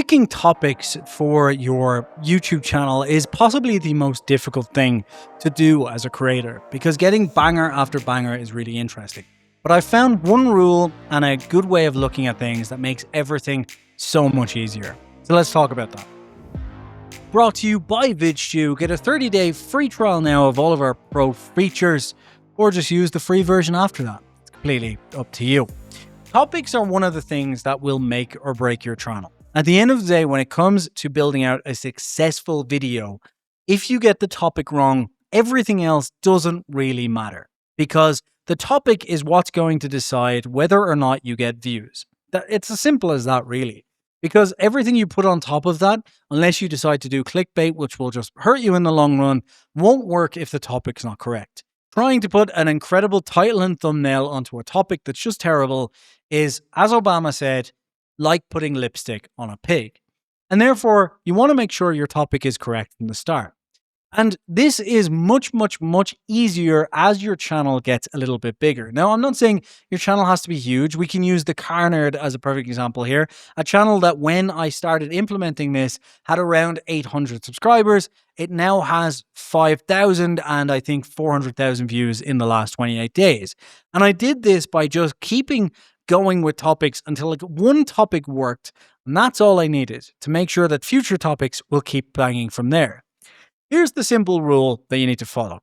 Picking topics for your YouTube channel is possibly the most difficult thing to do as a creator because getting banger after banger is really interesting. But I found one rule and a good way of looking at things that makes everything so much easier. So let's talk about that. Brought to you by VidStew. Get a 30-day free trial now of all of our pro features, or just use the free version after that. It's completely up to you. Topics are one of the things that will make or break your channel. At the end of the day, when it comes to building out a successful video, if you get the topic wrong, everything else doesn't really matter because the topic is what's going to decide whether or not you get views. It's as simple as that, really, because everything you put on top of that, unless you decide to do clickbait, which will just hurt you in the long run, won't work if the topic's not correct. Trying to put an incredible title and thumbnail onto a topic that's just terrible is, as Obama said, like putting lipstick on a pig. And therefore, you want to make sure your topic is correct from the start. And this is much easier as your channel gets a little bit bigger. Now, I'm not saying your channel has to be huge. We can use the Car Nerd as a perfect example here. A channel that when I started implementing this had around 800 subscribers. It now has 5,000 and I think 400,000 views in the last 28 days. And I did this by just keeping going with topics until like one topic worked, and that's all I needed to make sure that future topics will keep banging from there. Here's the simple rule that you need to follow.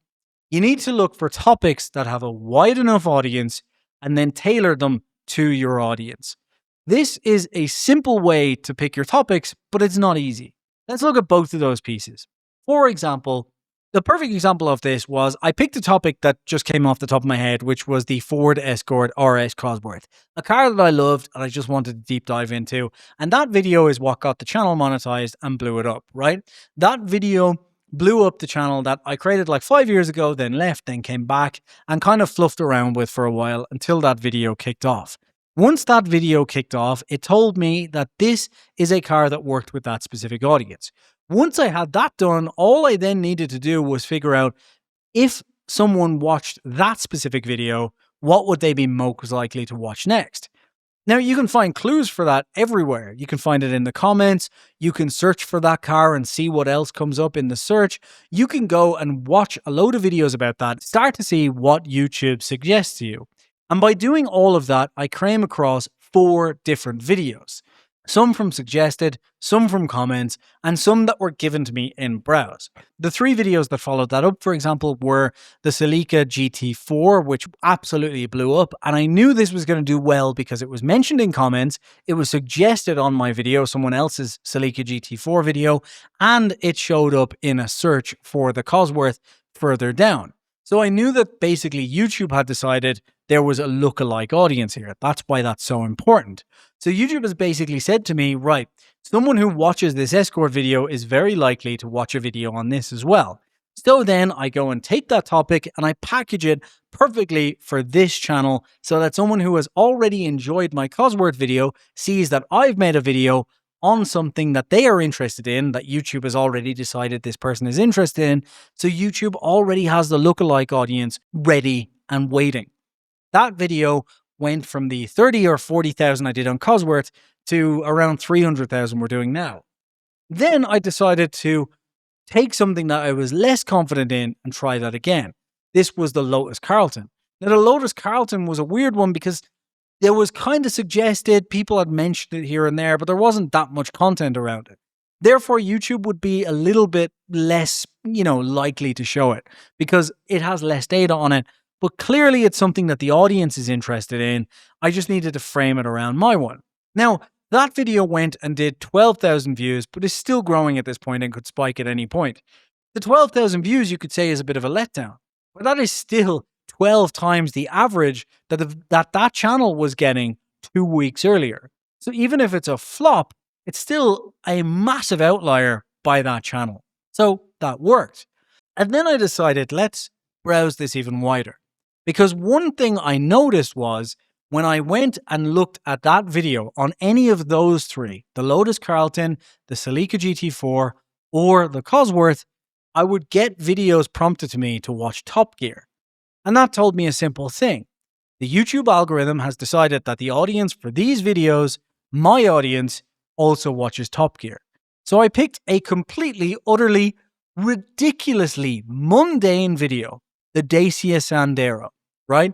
You need to look for topics that have a wide enough audience and then tailor them to your audience. This is a simple way to pick your topics, but it's not easy. Let's look at both of those pieces. For example, the perfect example of this was I picked a topic that just came off the top of my head, which was the Ford Escort RS Cosworth, a car that I loved and I just wanted to deep dive into. And that video is what got the channel monetized and blew it up, right? That video blew up the channel that I created like 5 years ago, then left, then came back and kind of fluffed around with for a while until that video kicked off. Once that video kicked off, it told me that this is a car that worked with that specific audience. Once I had that done, all I then needed to do was figure out if someone watched that specific video, what would they be most likely to watch next? Now, you can find clues for that everywhere. You can find it in the comments. You can search for that car and see what else comes up in the search. You can go and watch a load of videos about that, start to see what YouTube suggests to you. And by doing all of that, I came across 4 different videos. Some from suggested, some from comments, and some that were given to me in browse. The 3 videos that followed that up, for example, were the Celica GT4, which absolutely blew up. And I knew this was going to do well because it was mentioned in comments, it was suggested on my video, someone else's Celica GT4 video, and it showed up in a search for the Cosworth further down. So I knew that basically YouTube had decided there was a lookalike audience here. That's why that's so important. So YouTube has basically said to me, right, someone who watches this Escort video is very likely to watch a video on this as well. So then I go and take that topic and I package it perfectly for this channel so that someone who has already enjoyed my Cosworth video sees that I've made a video on something that they are interested in, that YouTube has already decided this person is interested in. So YouTube already has the lookalike audience ready and waiting. That video went from the 30 or 40,000 I did on Cosworth to around 300,000 we're doing now. Then I decided to take something that I was less confident in and try that again. This was the Lotus Carlton. Now, the Lotus Carlton was a weird one because it was kind of suggested, people had mentioned it here and there, but there wasn't that much content around it. Therefore, YouTube would be a little bit less, likely to show it because it has less data on it. But clearly it's something that the audience is interested in. I just needed to frame it around my one. Now, that video went and did 12,000 views, but is still growing at this point and could spike at any point. The 12,000 views you could say is a bit of a letdown, but that is still 12 times the average that channel was getting 2 weeks earlier. So even if it's a flop, it's still a massive outlier by that channel. So that worked. And then I decided, let's browse this even wider. Because one thing I noticed was when I went and looked at that video on any of those 3, the Lotus Carlton, the Celica GT4, or the Cosworth, I would get videos prompted to me to watch Top Gear. And that told me a simple thing. The YouTube algorithm has decided that the audience for these videos, my audience, also watches Top Gear. So I picked a completely, utterly, ridiculously mundane video, the Dacia Sandero, right?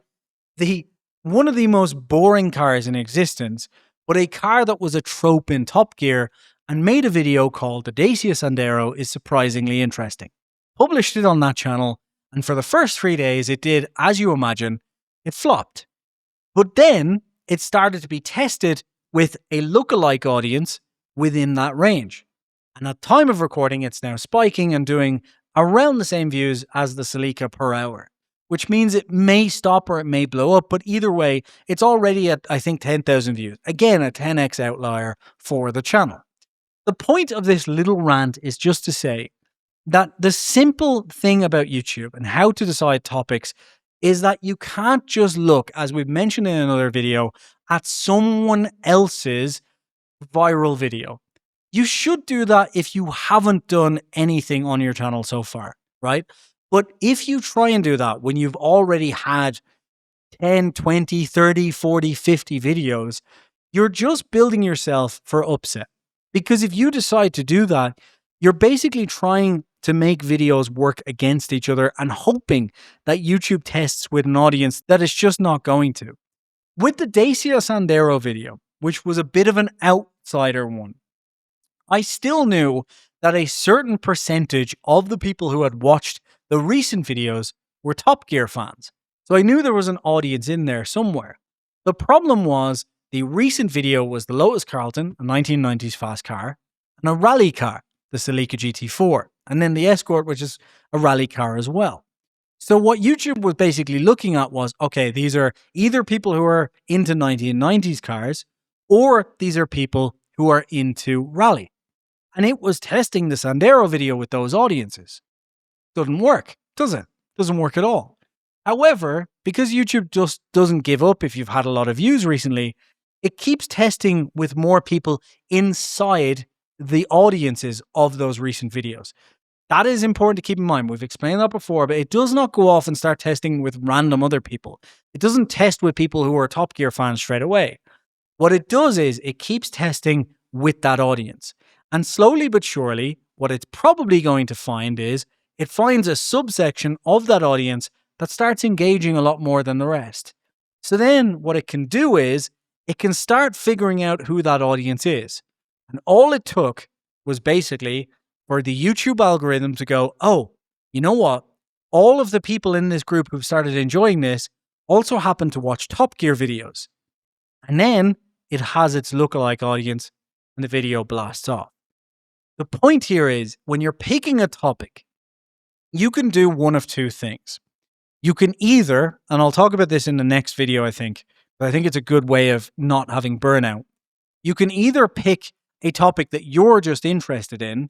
One of the most boring cars in existence, but a car that was a trope in Top Gear, and made a video called The Dacia Sandero is Surprisingly Interesting. Published it on that channel, and for the first 3 days it did, as you imagine, it flopped. But then it started to be tested with a lookalike audience within that range. And at time of recording, it's now spiking and doing around the same views as the Celica per hour, which means it may stop or it may blow up. But either way, it's already at, I think, 10,000 views. Again, a 10x outlier for the channel. The point of this little rant is just to say that the simple thing about YouTube and how to decide topics is that you can't just look, as we've mentioned in another video, at someone else's viral video. You should do that if you haven't done anything on your channel so far, right? But if you try and do that when you've already had 10, 20, 30, 40, 50 videos, you're just building yourself for upset. Because if you decide to do that, you're basically trying to make videos work against each other and hoping that YouTube tests with an audience that it's just not going to. With the Dacia Sandero video, which was a bit of an outsider one, I still knew that a certain percentage of the people who had watched the recent videos were Top Gear fans. So I knew there was an audience in there somewhere. The problem was the recent video was the Lotus Carlton, a 1990s fast car, and a rally car, the Celica GT4, and then the Escort, which is a rally car as well. So what YouTube was basically looking at was, okay, these are either people who are into 1990s cars, or these are people who are into rally. And it was testing the Sandero video with those audiences. Doesn't work, does it? Doesn't work at all. However, because YouTube just doesn't give up if you've had a lot of views recently, it keeps testing with more people inside the audiences of those recent videos. That is important to keep in mind. We've explained that before, but it does not go off and start testing with random other people. It doesn't test with people who are Top Gear fans straight away. What it does is it keeps testing with that audience. And slowly but surely, what it's probably going to find is it finds a subsection of that audience that starts engaging a lot more than the rest. So then what it can do is it can start figuring out who that audience is. And all it took was basically for the YouTube algorithm to go, oh, you know what? All of the people in this group who've started enjoying this also happen to watch Top Gear videos. And then it has its lookalike audience and the video blasts off. The point here is when you're picking a topic, you can do one of two things. You can either, and I'll talk about this in the next video, I think, but I think it's a good way of not having burnout. You can either pick a topic that you're just interested in,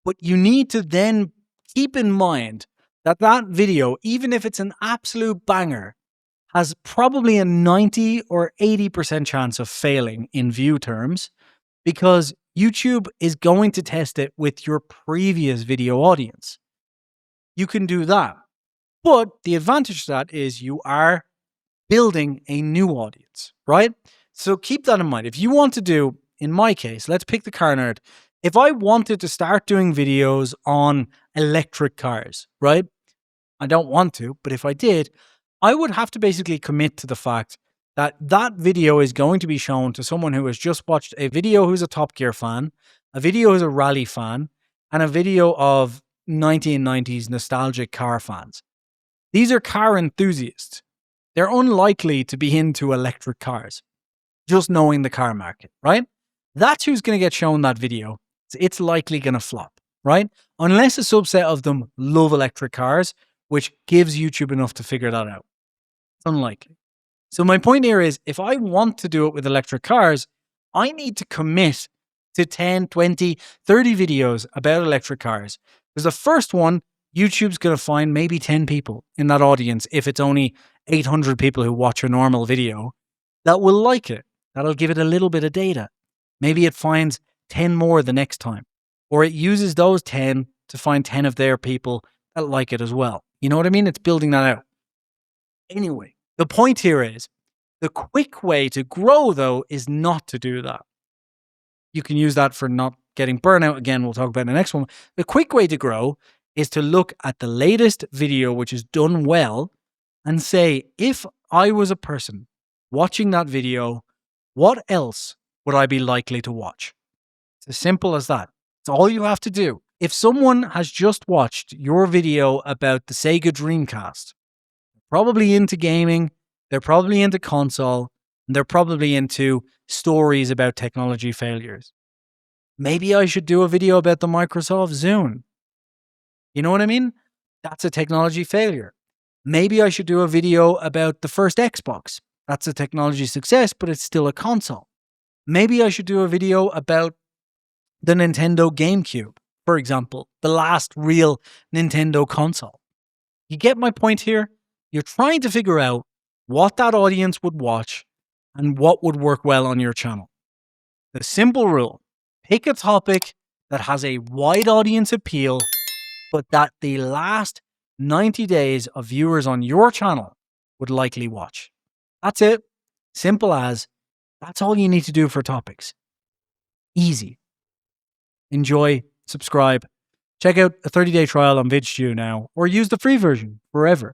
but you need to then keep in mind that that video, even if it's an absolute banger, has probably a 90 or 80% chance of failing in view terms because YouTube is going to test it with your previous video audience. You can do that. But the advantage to that is you are building a new audience, right? So keep that in mind. If you want to do, in my case, let's pick the car nerd. If I wanted to start doing videos on electric cars, right? I don't want to, but if I did, I would have to basically commit to the fact that that video is going to be shown to someone who has just watched a video who's a Top Gear fan, a video who's a rally fan, and a video of 1990s nostalgic car fans. These are car enthusiasts. They're unlikely to be into electric cars, just knowing the car market, right? That's who's going to get shown that video. It's likely going to flop, right? Unless a subset of them love electric cars, which gives YouTube enough to figure that out. It's unlikely. So my point here is, if I want to do it with electric cars, I need to commit to 10, 20, 30 videos about electric cars. Because the first one, YouTube's going to find maybe 10 people in that audience, if it's only 800 people who watch a normal video, that will like it. That'll give it a little bit of data. Maybe it finds 10 more the next time. Or it uses those 10 to find 10 of their people that like it as well. You know what I mean? It's building that out. Anyway, the point here is, the quick way to grow, though, is not to do that. You can use that for not getting burnout. Again, we'll talk about in the next one. The quick way to grow is to look at the latest video, which is done well, and say, if I was a person watching that video, what else would I be likely to watch? It's as simple as that. It's all you have to do. If someone has just watched your video about the Sega Dreamcast, they're probably into gaming, they're probably into console, and they're probably into stories about technology failures. Maybe I should do a video about the Microsoft Zune. You know what I mean? That's a technology failure. Maybe I should do a video about the first Xbox. That's a technology success, but it's still a console. Maybe I should do a video about the Nintendo GameCube, for example, the last real Nintendo console. You get my point here? You're trying to figure out what that audience would watch and what would work well on your channel. The simple rule: pick a topic that has a wide audience appeal, but that the last 90 days of viewers on your channel would likely watch. That's it. Simple as. That's all you need to do for topics. Easy. Enjoy, subscribe, check out a 30-day trial on VidStew now, or use the free version forever.